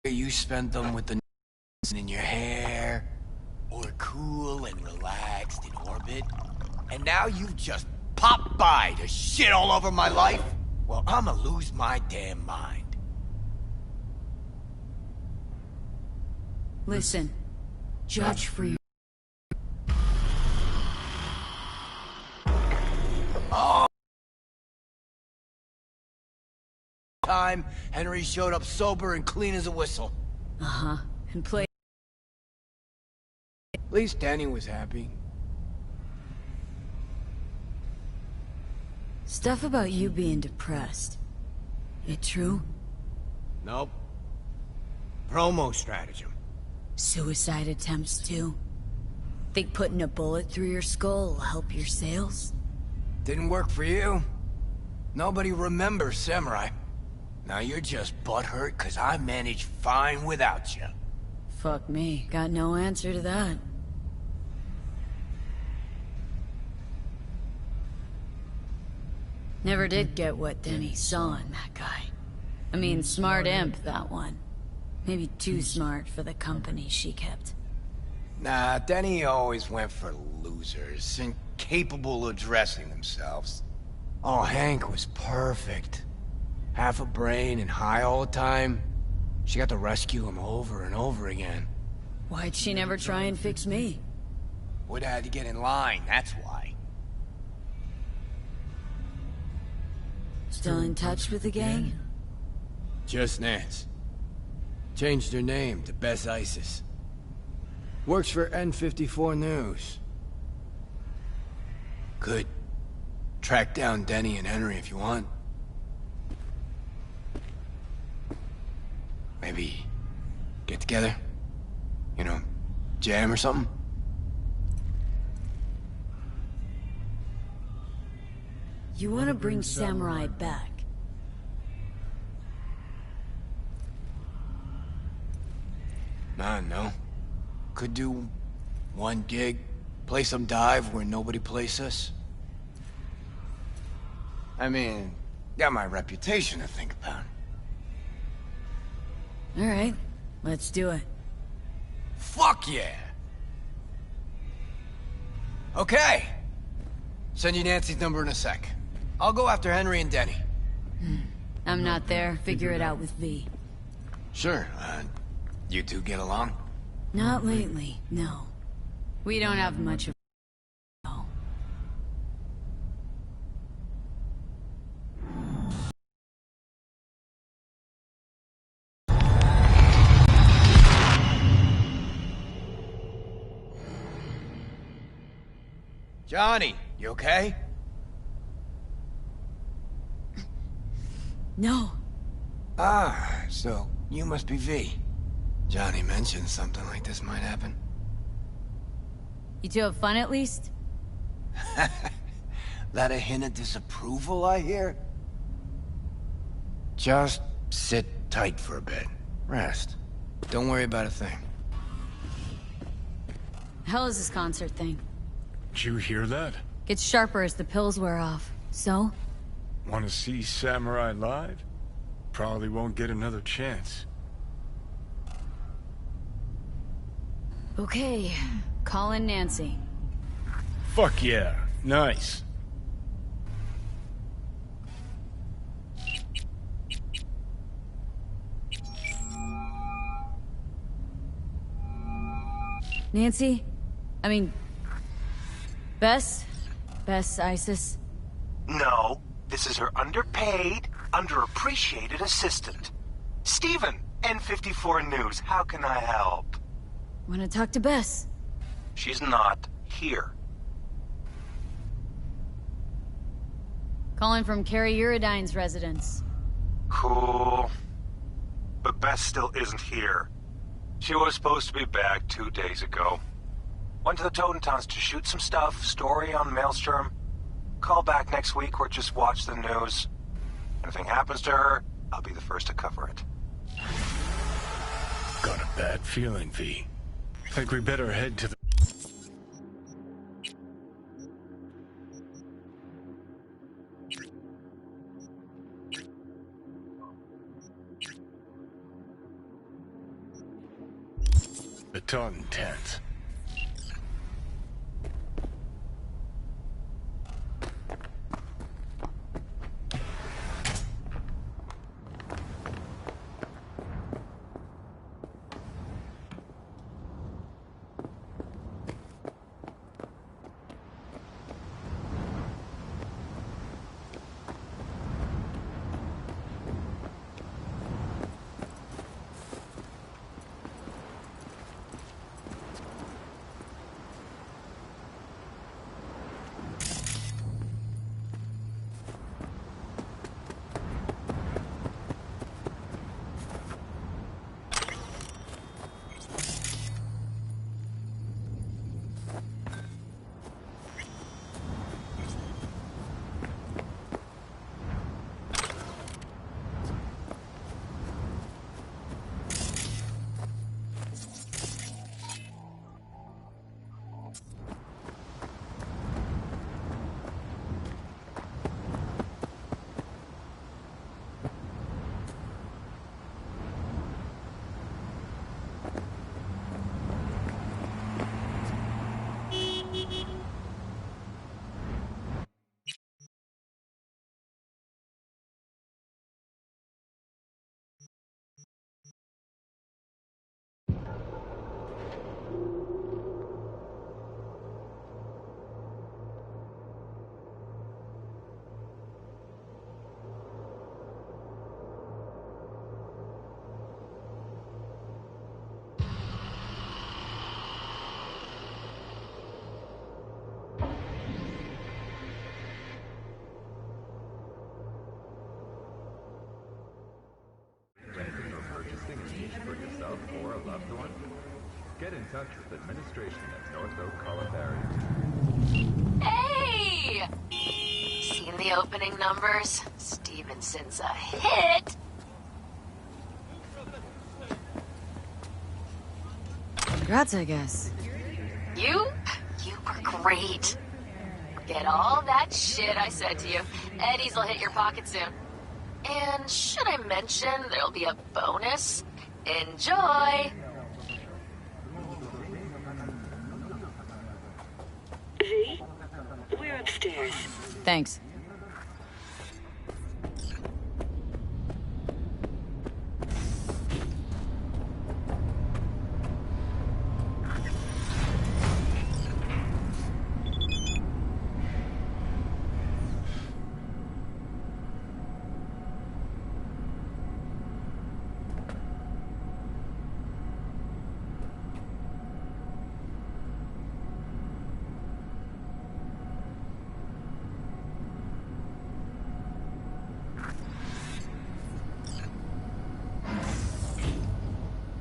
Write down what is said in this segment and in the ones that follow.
You spent them with the in your hair, or cool and relaxed in orbit, and now you've just popped by to shit all over my life? Well, I'ma lose my damn mind. Listen, judge for your... Oh! Time, Henry showed up sober and clean as a whistle. Uh-huh, and play... At least Danny was happy. Stuff about you being depressed. It true? Nope. Promo stratagem. Suicide attempts too? Think putting a bullet through your skull will help your sales? Didn't work for you. Nobody remembers Samurai. Now you're just butthurt because I managed fine without you. Fuck me, got no answer to that. Never did get what Denny saw in that guy. I mean, smart imp, that one. Maybe too smart for the company she kept. Nah, Denny always went for losers, incapable of dressing themselves. Oh, Hank was perfect. Half a brain and high all the time. She got to rescue him over and over again. Why'd she never try and fix me? Would have had to get in line, that's why. Still in touch with the gang? Just Nance. Changed her name to Bess Isis. Works for N54 News. Could track down Denny and Henry if you want. Maybe get together? You know, jam or something? You want to bring Samurai back? Nah, no. Could do one gig, play some dive where nobody plays us. I mean, got my reputation to think about. Alright, let's do it. Fuck yeah! Okay. Send you Nancy's number in a sec. I'll go after Henry and Denny. I'm not there, figure it out with V. Sure, you two get along? Not lately, no. We don't have much of... No. Johnny, you okay? No. Ah, so you must be V. Johnny mentioned something like this might happen. You two have fun at least? That a hint of disapproval, I hear? Just sit tight for a bit. Rest. Don't worry about a thing. Hell is this concert thing? Did you hear that? Gets sharper as the pills wear off. So? Want to see Samurai live? Probably won't get another chance. Okay, calling Nancy. Fuck yeah, nice. Nancy? I mean... Bess? Bess Isis? No, this is her underpaid, underappreciated assistant. Steven, N54 News, how can I help? Wanna talk to Bess? She's not here. Calling from Kerry Uridine's residence. Cool. But Bess still isn't here. She was supposed to be back 2 days ago. Went to the Totentowns to shoot some stuff, story on Maelstrom. Call back next week or just watch the news. Anything happens to her, I'll be the first to cover it. Got a bad feeling, V. Think we better head to the... The Taunton tent. Get in touch with administration at North Oak Columbarium. Hey! Seen the opening numbers? Stevenson's a hit! Congrats, I guess. You were great. Get all that shit I said to you. Eddie's will hit your pocket soon. And should I mention there'll be a bonus? Enjoy! V, we're upstairs. Thanks.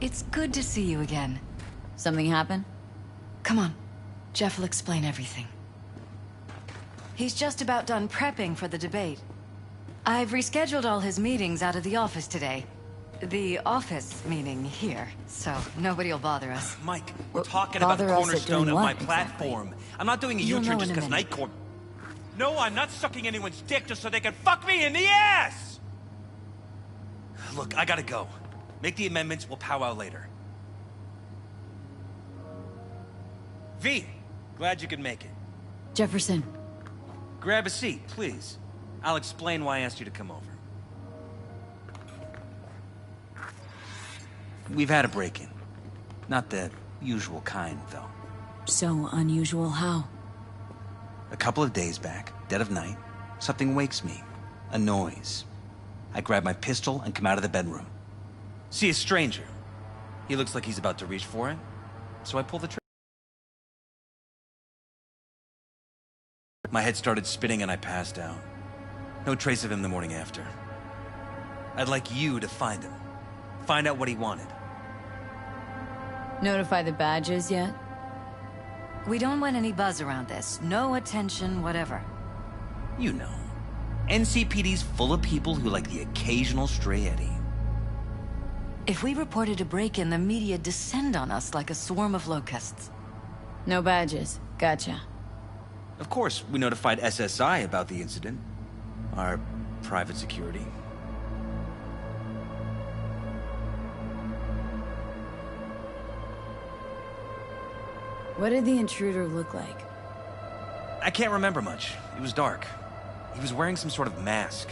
It's good to see you again. Something happen? Come on. Jeff will explain everything. He's just about done prepping for the debate. I've rescheduled all his meetings out of the office today. The office meaning here, so nobody will bother us. Mike, we're talking about the bother us at cornerstone doing of my what, platform. I'm not doing a You'll U-turn know just in a because minute. Night Court... No, I'm not sucking anyone's dick just so they can fuck me in the ass! Look, I gotta go. Make the amendments, we'll powwow later. V, glad you could make it. Jefferson. Grab a seat, please. I'll explain why I asked you to come over. We've had a break-in. Not the usual kind, though. So unusual how? A couple of days back, dead of night, something wakes me. A noise. I grab my pistol and come out of the bedroom. See a stranger. He looks like he's about to reach for it, so I pull the trigger. My head started spinning and I passed out. No trace of him the morning after. I'd like you to find him. Find out what he wanted. Notify the badges yet? We don't want any buzz around this. No attention, whatever. You know. NCPD's full of people who like the occasional stray Eddie. If we reported a break-in, the media descend on us like a swarm of locusts. No badges. Gotcha. Of course, we notified SSI about the incident. Our private security. What did the intruder look like? I can't remember much. It was dark. He was wearing some sort of mask.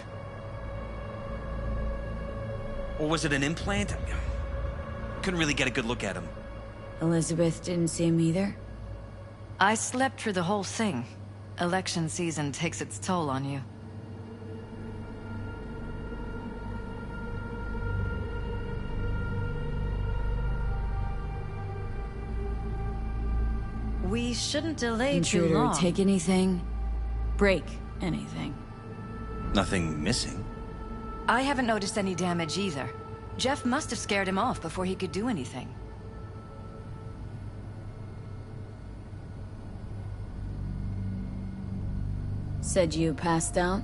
Or was it an implant? Couldn't really get a good look at him. Elizabeth didn't see him either? I slept through the whole thing. Election season takes its toll on you. We shouldn't delay too Intruder, long. take anything? Break anything? Nothing missing. I haven't noticed any damage either. Jeff must have scared him off before he could do anything. Said you passed out?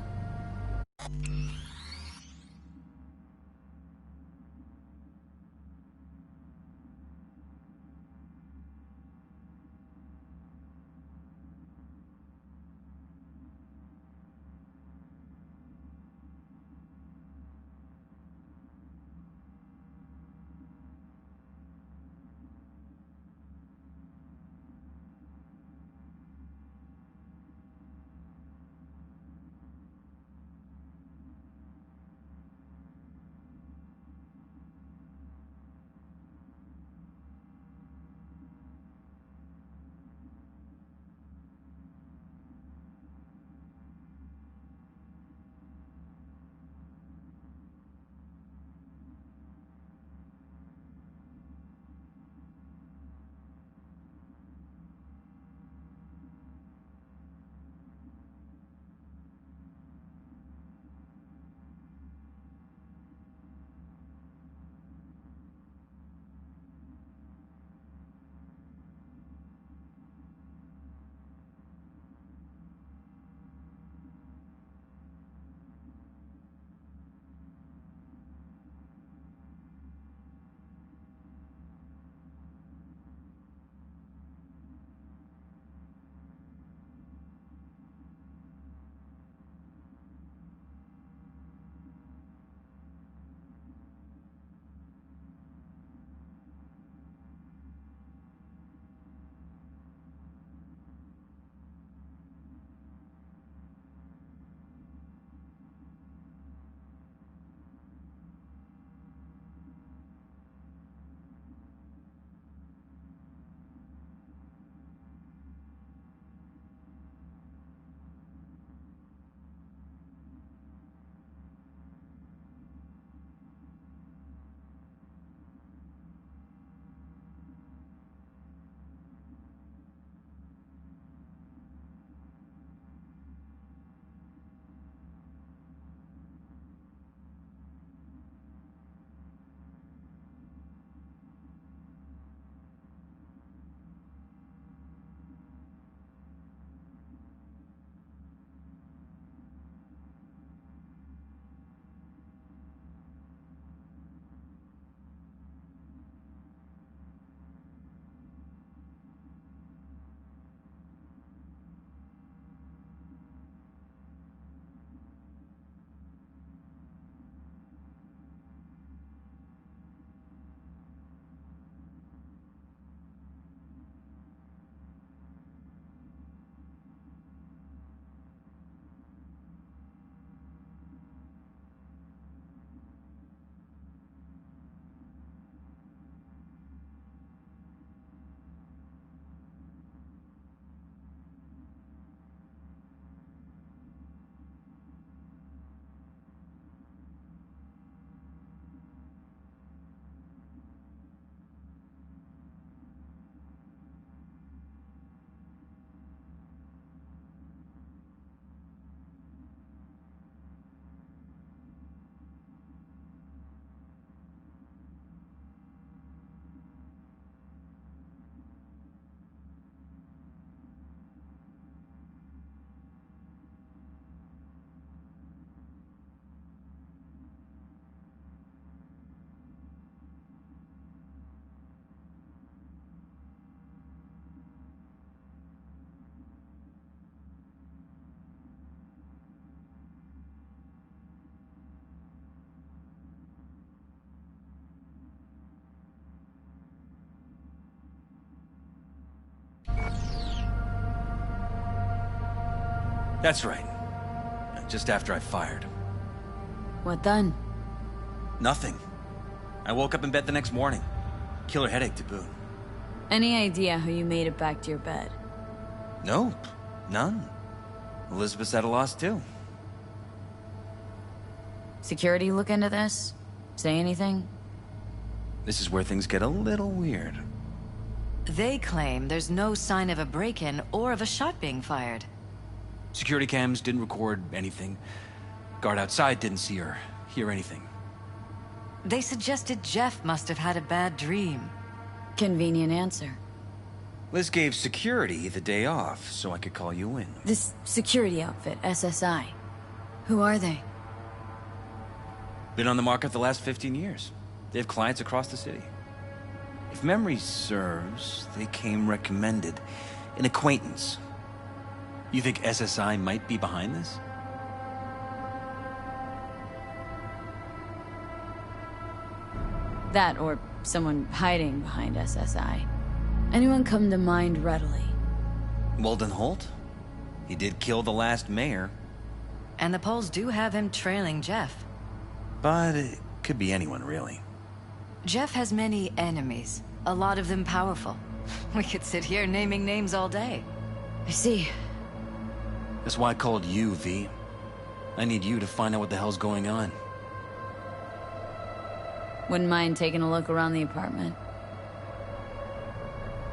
That's right. Just after I fired. What then? Nothing. I woke up in bed the next morning. Killer headache to boot. Any idea how you made it back to your bed? Nope. None. Elizabeth's at a loss too. Security look into this? Say anything? This is where things get a little weird. They claim there's no sign of a break-in or of a shot being fired. Security cams didn't record anything. Guard outside didn't see or hear anything. They suggested Jeff must have had a bad dream. Convenient answer. Liz gave security the day off so I could call you in. This security outfit, SSI. Who are they? Been on the market the last 15 years. They have clients across the city. If memory serves, they came recommended. An acquaintance. You think SSI might be behind this? That or someone hiding behind SSI. Anyone come to mind readily? Walden Holt? He did kill the last mayor. And the polls do have him trailing Jeff. But it could be anyone, really. Jeff has many enemies, a lot of them powerful. We could sit here naming names all day. I see. That's why I called you, V. I need you to find out what the hell's going on. Wouldn't mind taking a look around the apartment.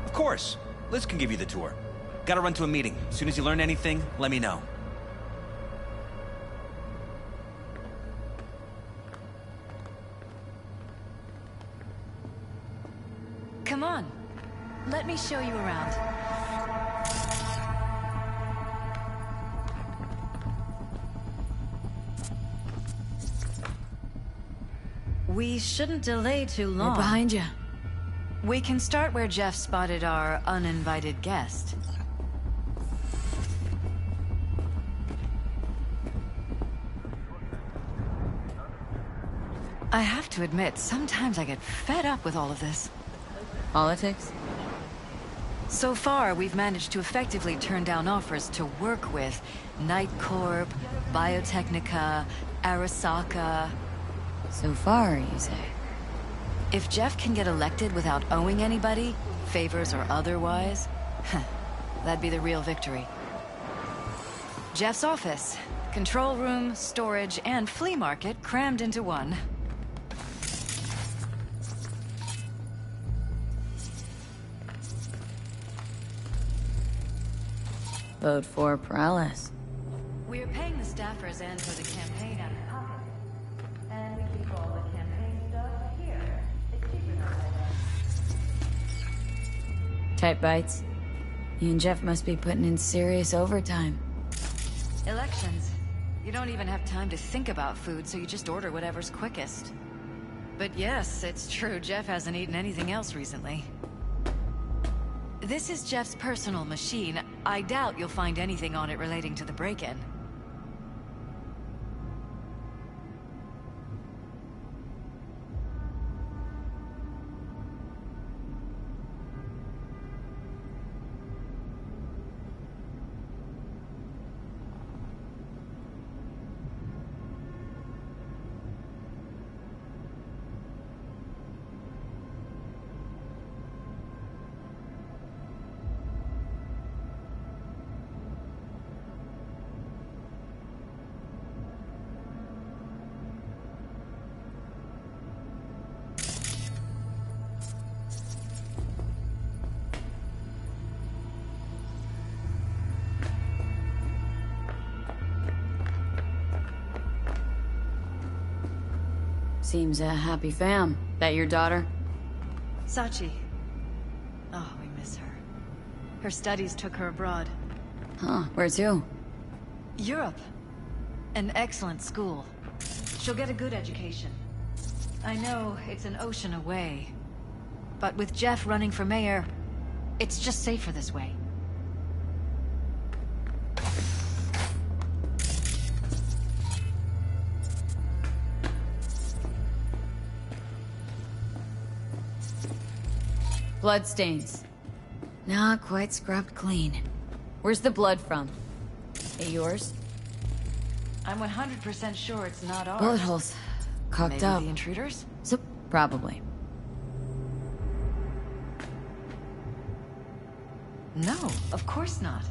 Of course. Liz can give you the tour. Gotta run to a meeting. As soon as you learn anything, let me know. Come on. Let me show you around. We shouldn't delay too long. We're behind you. We can start where Jeff spotted our uninvited guest. I have to admit, sometimes I get fed up with all of this. Politics? So far, we've managed to effectively turn down offers to work with Night Corp, Biotechnica, Arasaka. So far, you say? If Jeff can get elected without owing anybody, favors or otherwise, that'd be the real victory. Jeff's office, control room, storage, and flea market crammed into one. Vote for Perales. We're paying the staffers and for the campaign out of pocket. And we keep all the campaign stuff here. It's cheaper than Tight bites. You and Jeff must be putting in serious overtime. Elections. You don't even have time to think about food, so you just order whatever's quickest. But yes, it's true, Jeff hasn't eaten anything else recently. This is Jeff's personal machine. I doubt you'll find anything on it relating to the break-in. Seems a happy fam. That your daughter? Sachi. Oh, we miss her. Her studies took her abroad. Huh, where to? Europe. An excellent school. She'll get a good education. I know it's an ocean away, but with Jeff running for mayor, it's just safer this way. Bloodstains. Not quite scrubbed clean. Where's the blood from? It yours? I'm 100% sure it's not ours. Bullet holes. Cocked Maybe up. the intruders? So, probably. No, of course not.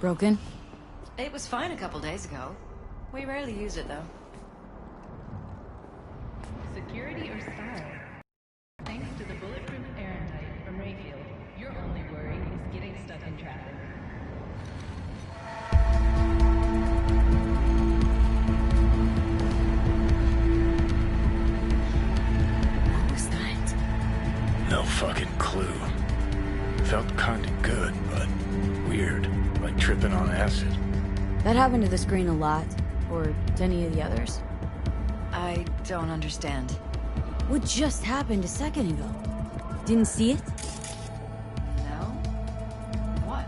Broken? It was fine a couple days ago. We rarely use it, though. Security or style? Thanks to the bulletproof Erentite from Rayfield, your only worry is getting stuck in traffic. What was that? No fucking clue. Felt kinda good, but weird. Like tripping on acid. That happened to the screen a lot. Or to any of the others. I don't understand. What just happened a second ago? Didn't see it? No? What?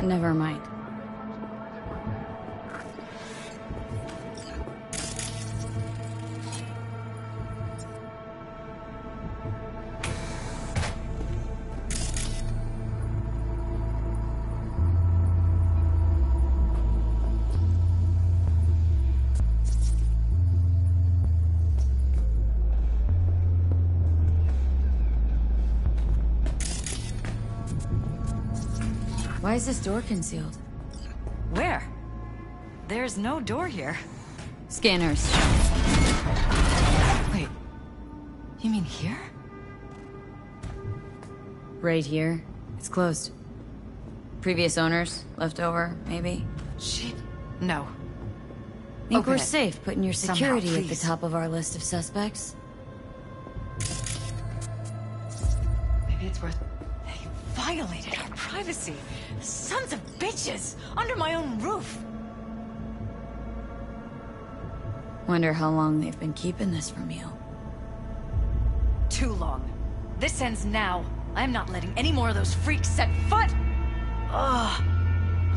Never mind. Why is this door concealed? Where? There's no door here. Scanners. Wait. You mean here? Right here. It's closed. Previous owners, left over, maybe. Shit. No. Think Open we're it. safe putting your Somehow, security at the please. top of our list of suspects? Maybe it's worth... They violated our privacy. Sons of bitches! Under my own roof! Wonder how long they've been keeping this from you. Too long. This ends now. I'm not letting any more of those freaks set foot! Ugh.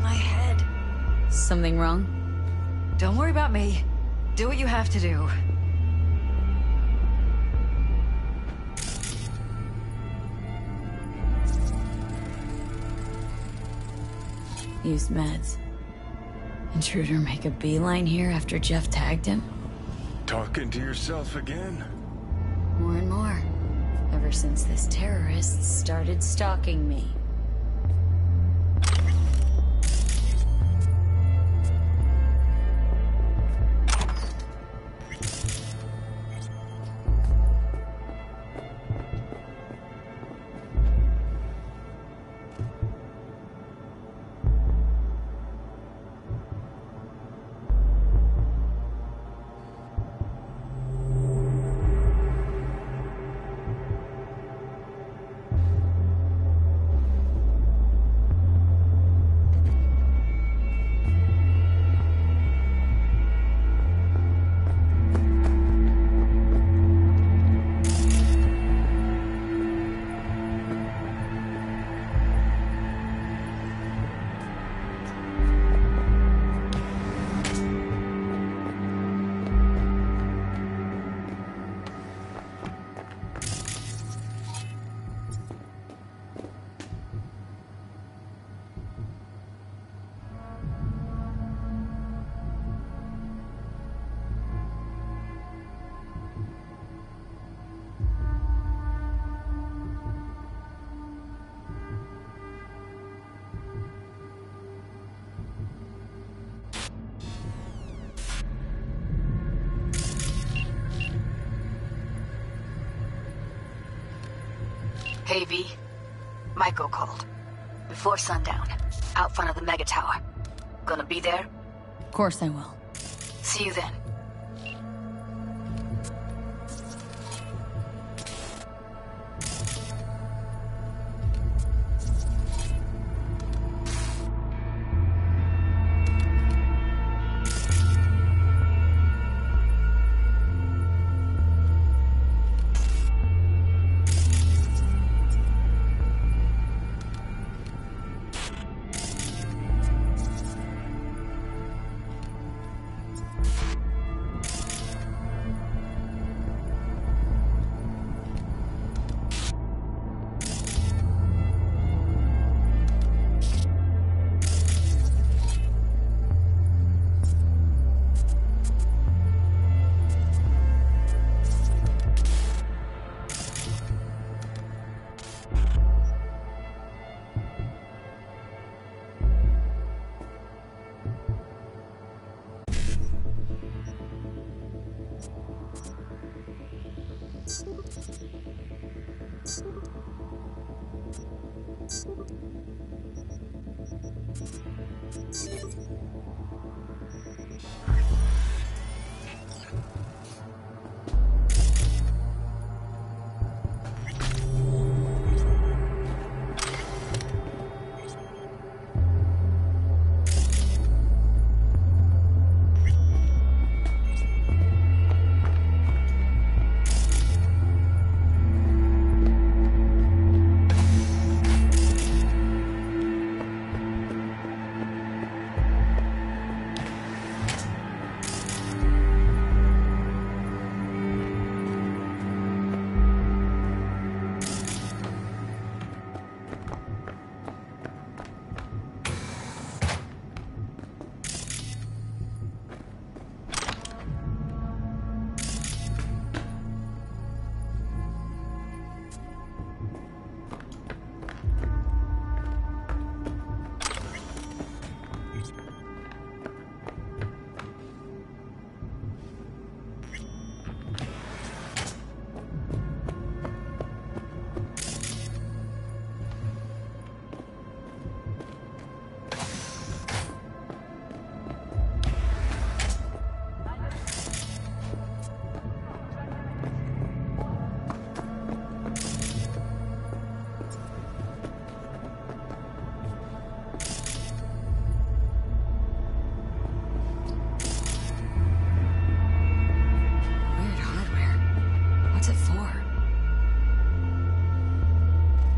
My head. Something wrong? Don't worry about me. Do what you have to do. Used meds. Intruder make a beeline here after Jeff tagged him? Talking to yourself again? More and more. Ever since this terrorist started stalking me. Hey, V. Michael called. Before sundown. Out front of the Mega Tower. Gonna be there? Of course I will. See you then.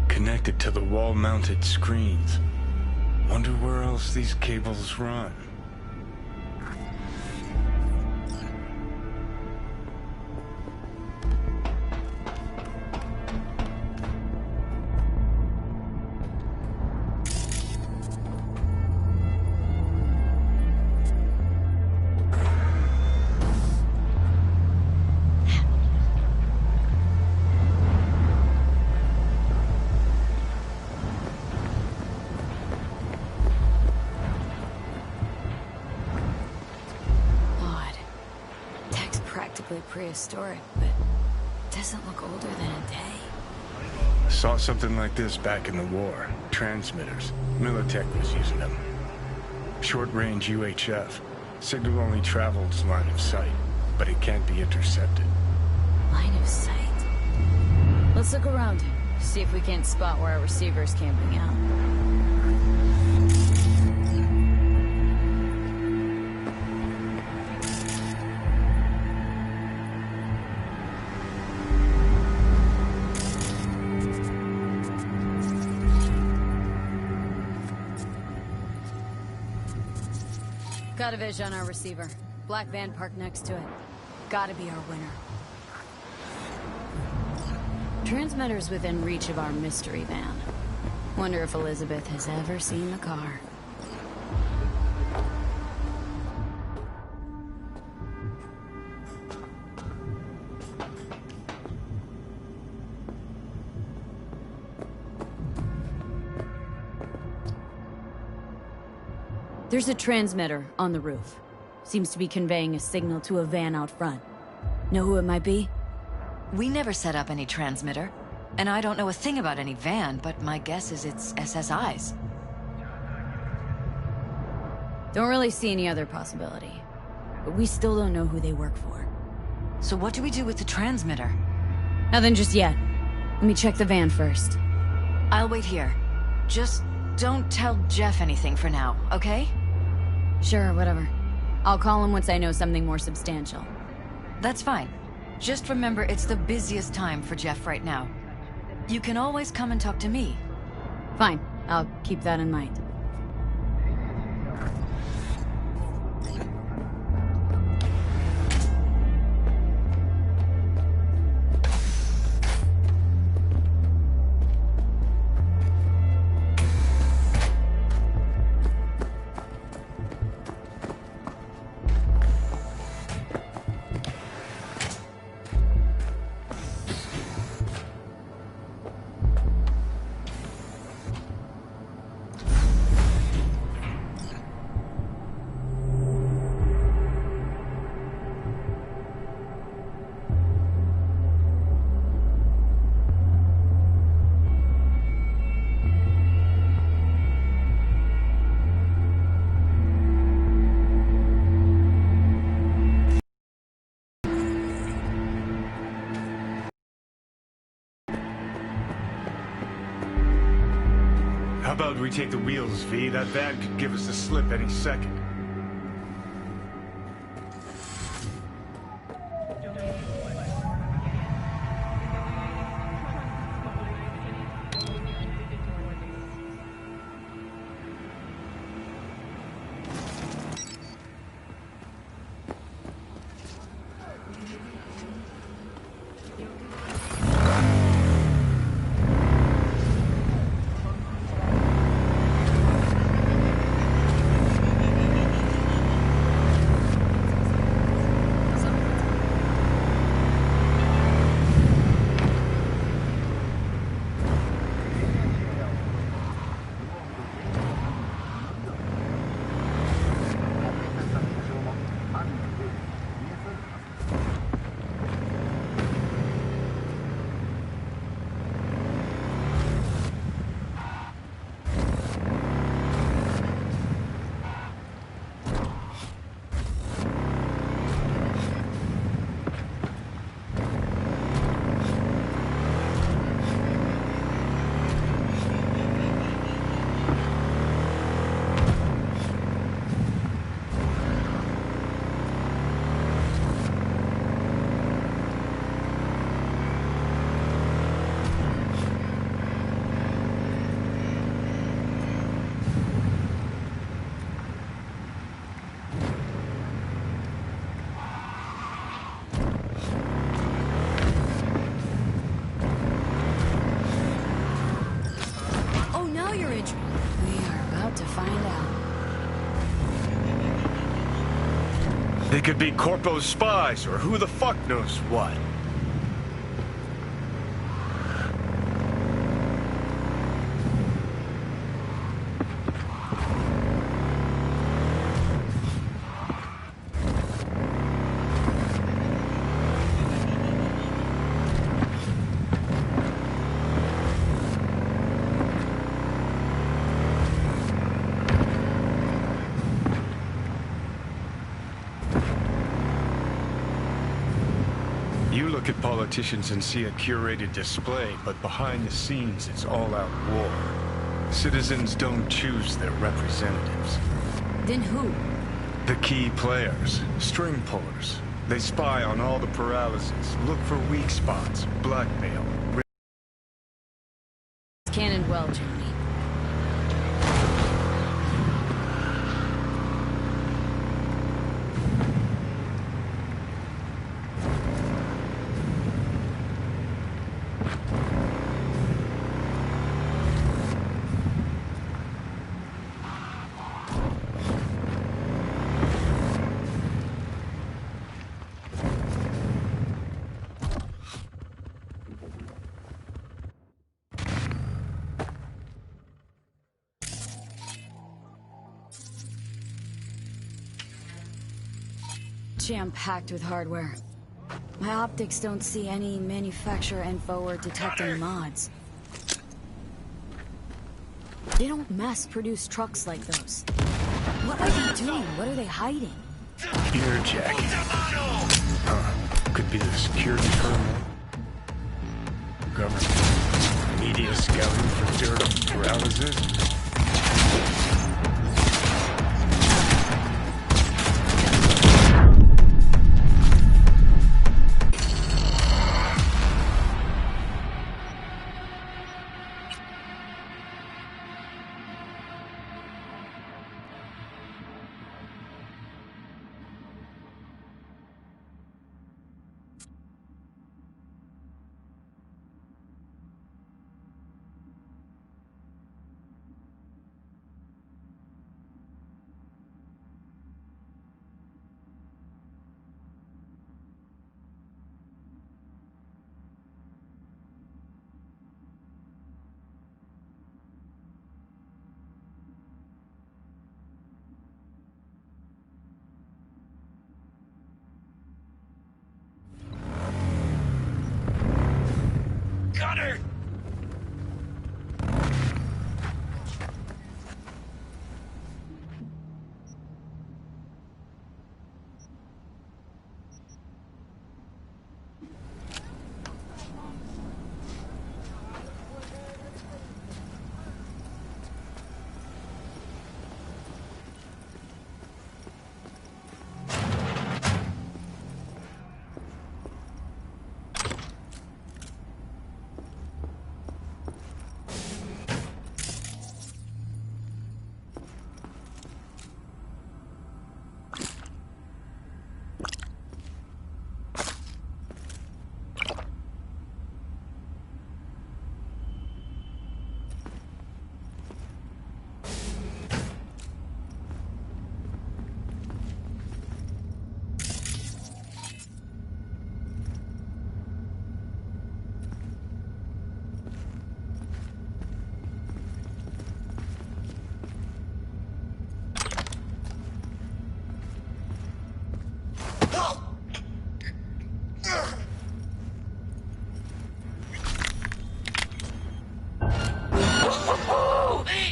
Connected to the wall-mounted screens. Wonder where else these cables run. Prehistoric, but doesn't look older than a day. Saw something like this back in the war. Transmitters. Militech was using them. Short-range UHF. Signal only travels line of sight, but it can't be intercepted. Line of sight? Let's look around. See if we can't spot where our receiver's camping out. Got a vision on our receiver. Black van parked next to it. Gotta be our winner. Transmitter's within reach of our mystery van. Wonder if Elizabeth has ever seen the car. There's a transmitter on the roof. Seems to be conveying a signal to a van out front. Know who it might be? We never set up any transmitter. And I don't know a thing about any van, but my guess is it's SSI's. Don't really see any other possibility. But we still don't know who they work for. So what do we do with the transmitter? Nothing just yet. Let me check the van first. I'll wait here. Just don't tell Jeff anything for now, okay? Sure, whatever. I'll call him once I know something more substantial. That's fine. Just remember it's the busiest time for Jeff right now. You can always come and talk to me. Fine. I'll keep that in mind. How about we take the wheels, V? That van could give us the slip any second. They could be Corpo's spies, or who the fuck knows what. You look at politicians and see a curated display, but behind the scenes it's all-out war. Citizens don't choose their representatives. Then who? The key players, string pullers. They spy on all the paralysis, look for weak spots, blackmail. Cannon well, Johnny. Jam-packed with hardware. My optics don't see any manufacturer info or detect any mods. They don't mass-produce trucks like those. What are they doing? What are they hiding? Ear jacking. Could be the security firm. Government. Media scouting for dirt on paralysis.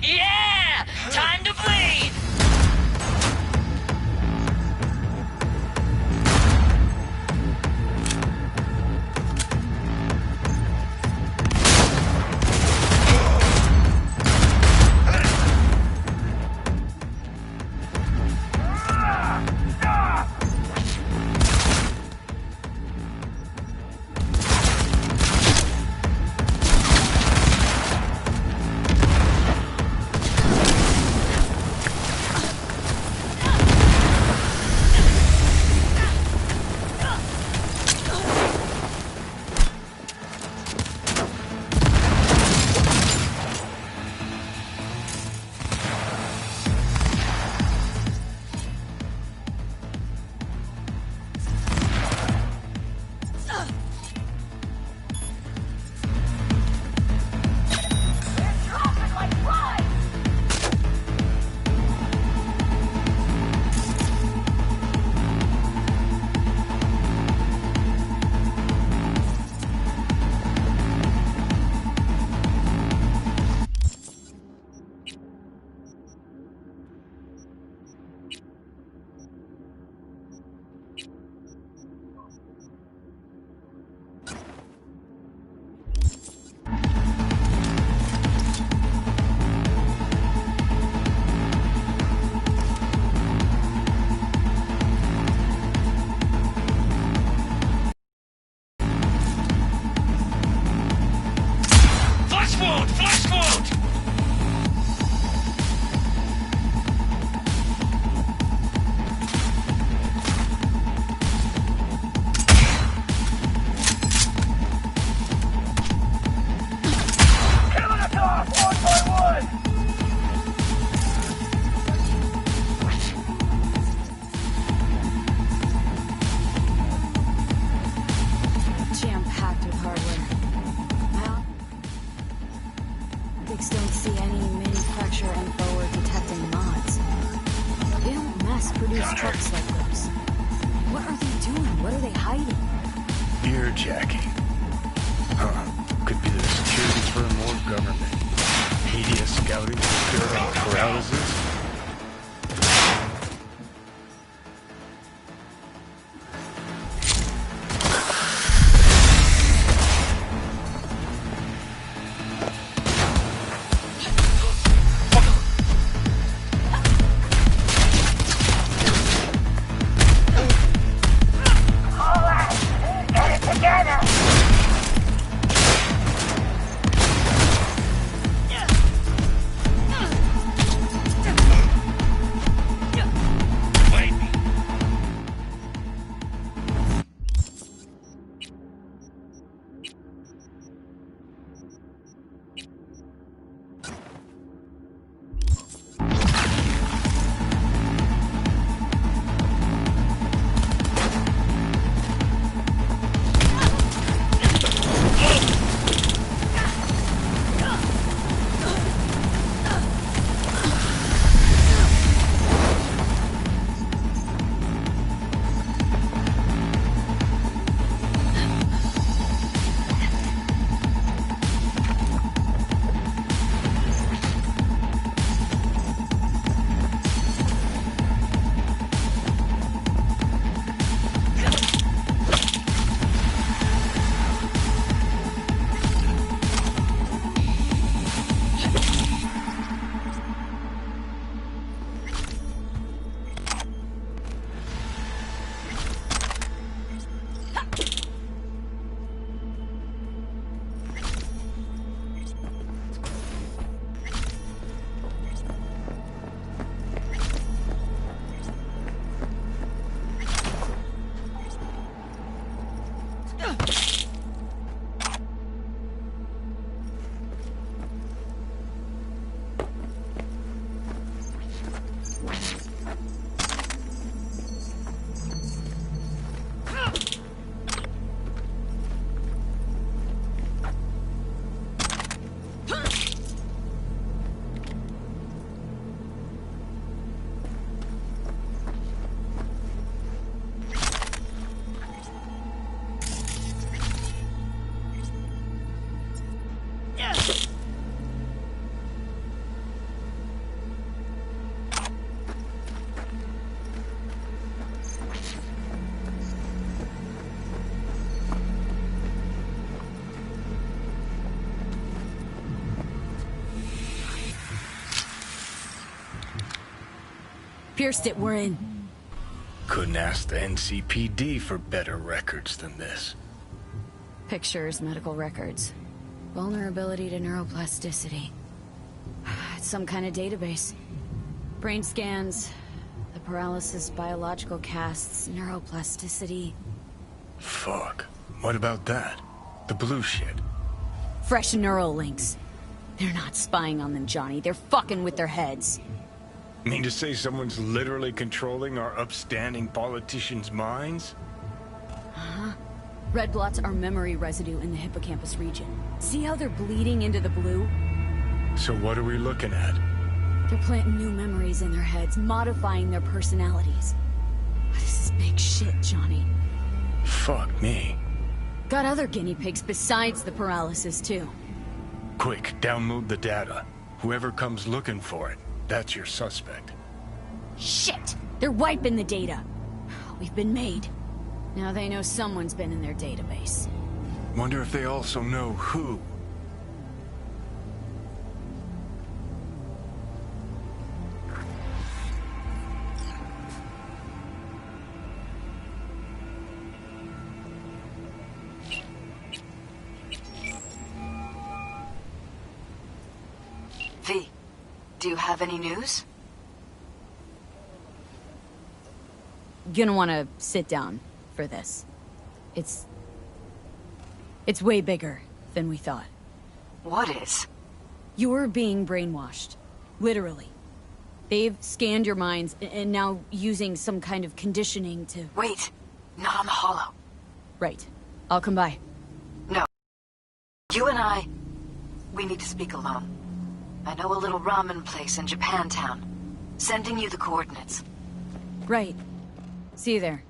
Yeah! Time to bleed! trucks like those. What are they doing? What are they hiding? Ear jacking. Could be the security firm or government. Media scouting for paralysis. pierced it, we're in. Couldn't ask the NCPD for better records than this. Pictures, medical records. Vulnerability to neuroplasticity. It's some kind of database. Brain scans, the paralysis, biological casts, neuroplasticity. Fuck. What about that? The blue shit. Fresh neural links. They're not spying on them, Johnny. They're fucking with their heads. Mean to say someone's literally controlling our upstanding politicians' minds? Uh-huh. Red blots are memory residue in the hippocampus region. See how they're bleeding into the blue? So what are we looking at? They're planting new memories in their heads, modifying their personalities. This is big shit, Johnny. Fuck me. Got other guinea pigs besides the paralysis, too. Quick, download the data. Whoever comes looking for it, that's your suspect. Shit! They're wiping the data. We've been made. Now they know someone's been in their database. Wonder if they also know who. V, do you have any news? Gonna wanna sit down for this. It's way bigger than we thought. What is? You're being brainwashed. Literally. They've scanned your minds and now using some kind of conditioning to... Wait, not on the holo. Right. I'll come by. No. You and I, we need to speak alone. I know a little ramen place in Japantown. Sending you the coordinates. Right. See you there.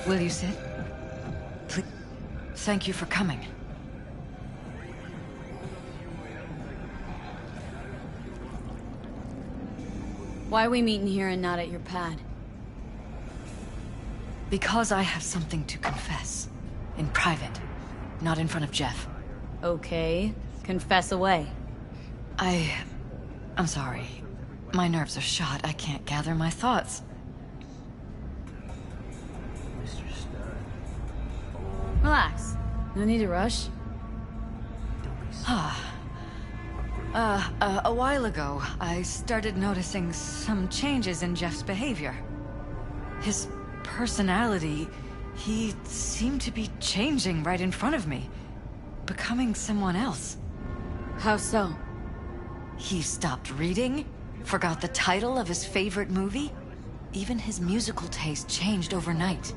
Will you sit? Please. Thank you for coming. Why are we meeting here and not at your pad? Because I have something to confess. In private. Not in front of Jeff. Okay. Confess away. I'm sorry. My nerves are shot. I can't gather my thoughts. Relax. No need to rush. A while ago, I started noticing some changes in Jeff's behavior. His personality, he seemed to be changing right in front of me. Becoming someone else. How so? He stopped reading, forgot the title of his favorite movie. Even his musical taste changed overnight.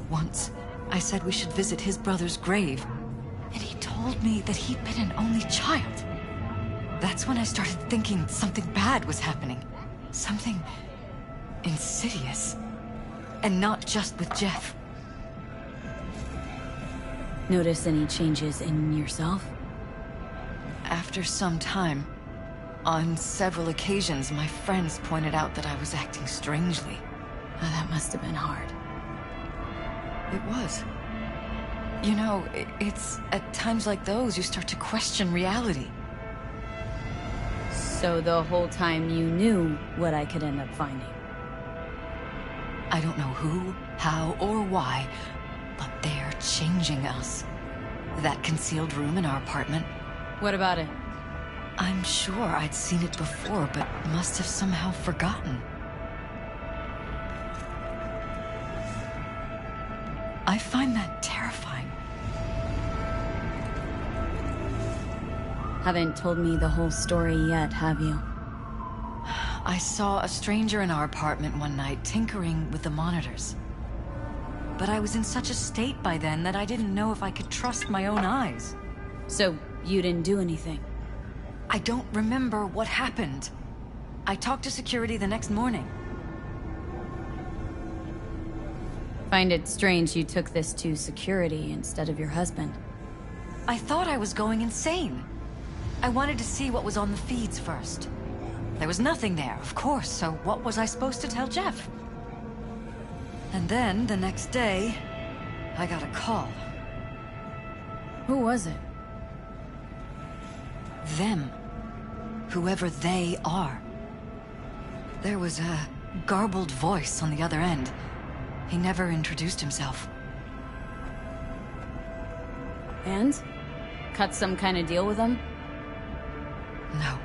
Once, I said we should visit his brother's grave, and he told me that he'd been an only child. That's when I started thinking something bad was happening. Something insidious. And not just with Jeff. Notice any changes in yourself? After some time, on several occasions, my friends pointed out that I was acting strangely. Oh, that must have been hard. It was. You know, it's at times like those you start to question reality. So the whole time you knew what I could end up finding? I don't know who, how, or why, but they're changing us. That concealed room in our apartment. What about it? I'm sure I'd seen it before, but must have somehow forgotten. I find that terrifying. Haven't told me the whole story yet, have you? I saw a stranger in our apartment one night tinkering with the monitors. But I was in such a state by then that I didn't know if I could trust my own eyes. So, you didn't do anything? I don't remember what happened. I talked to security the next morning. Find it strange you took this to security instead of your husband. I thought I was going insane. I wanted to see what was on the feeds first. There was nothing there, of course, so what was I supposed to tell Jeff? And then, the next day, I got a call. Who was it? Them. Whoever they are. There was a garbled voice on the other end. He never introduced himself. And? Cut some kind of deal with him? No.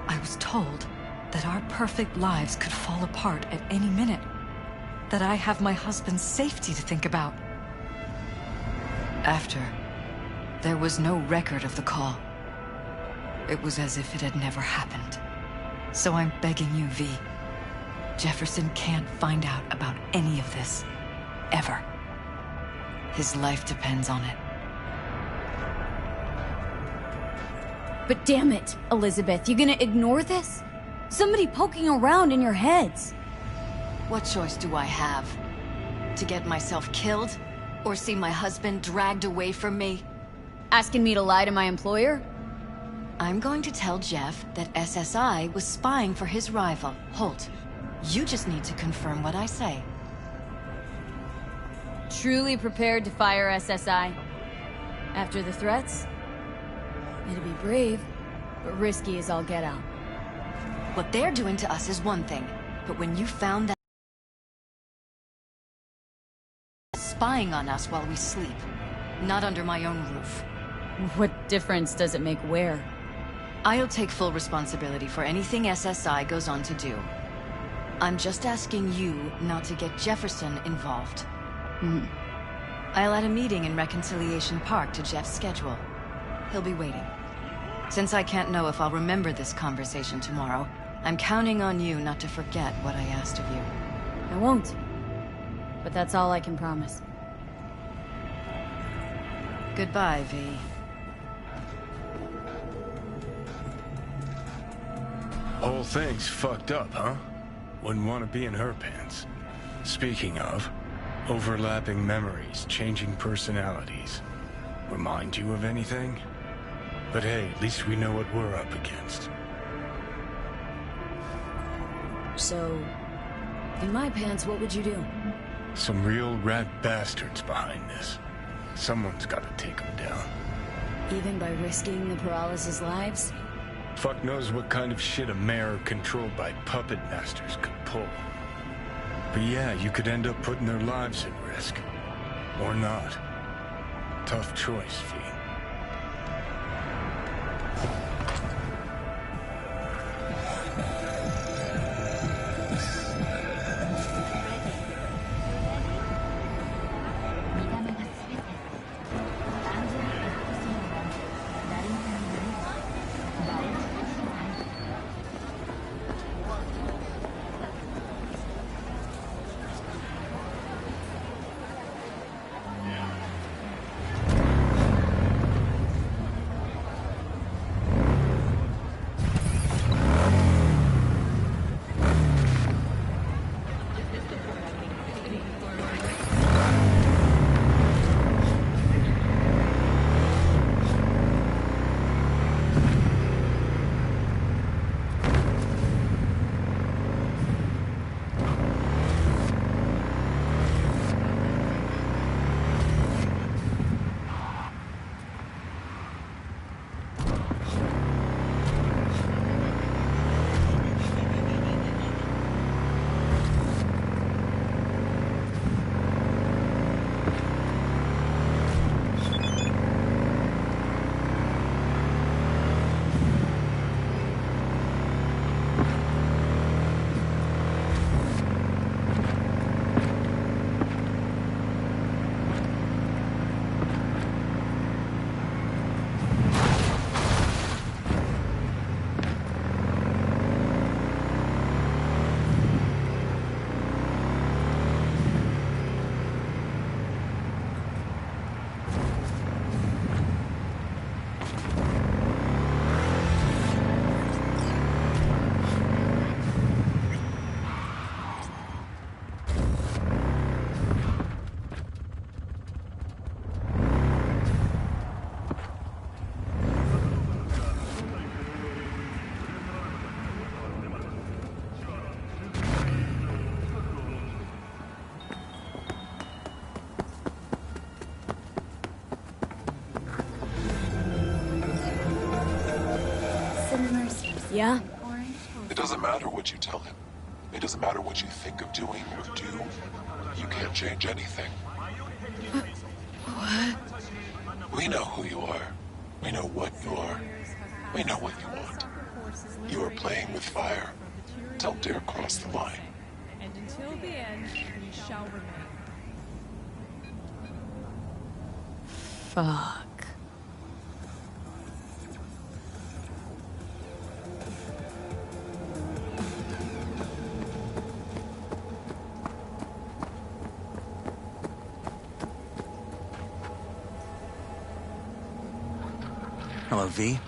I was told that our perfect lives could fall apart at any minute. That I have my husband's safety to think about. After, there was no record of the call. It was as if it had never happened. So I'm begging you, V. Jefferson can't find out about any of this. Ever. His life depends on it. But damn it, Elizabeth, you gonna ignore this? Somebody poking around in your heads. What choice do I have? To get myself killed? Or see my husband dragged away from me? Asking me to lie to my employer? I'm going to tell Jeff that SSI was spying for his rival, Holt. You just need to confirm what I say. Truly prepared to fire SSI? After the threats? It'd be brave, but risky as all get out. What they're doing to us is one thing, but when you found that spying on us while we sleep, not under my own roof. What difference does it make where? I'll take full responsibility for anything SSI goes on to do. I'm just asking you not to get Jefferson involved. I'll add a meeting in Reconciliation Park to Jeff's schedule. He'll be waiting. Since I can't know if I'll remember this conversation tomorrow, I'm counting on you not to forget what I asked of you. I won't. But that's all I can promise. Goodbye, V. Whole thing's fucked up, huh? Wouldn't want to be in her pants. Speaking of, overlapping memories, changing personalities. Remind you of anything? But hey, at least we know what we're up against. So, in my pants, what would you do? Some real rat bastards behind this. Someone's gotta take them down. Even by risking the paralysis lives? Fuck knows what kind of shit a mayor controlled by puppet masters could pull. But yeah, you could end up putting their lives at risk. Or not. Tough choice, V. Yeah? It doesn't matter what you tell him. It doesn't matter what you think of doing or do. You can't change anything. What? We know who you are. We know what you are. We know what you want. You are playing with fire. Don't dare cross the line. And until the end, we shall remain. Fuck. Hello, V.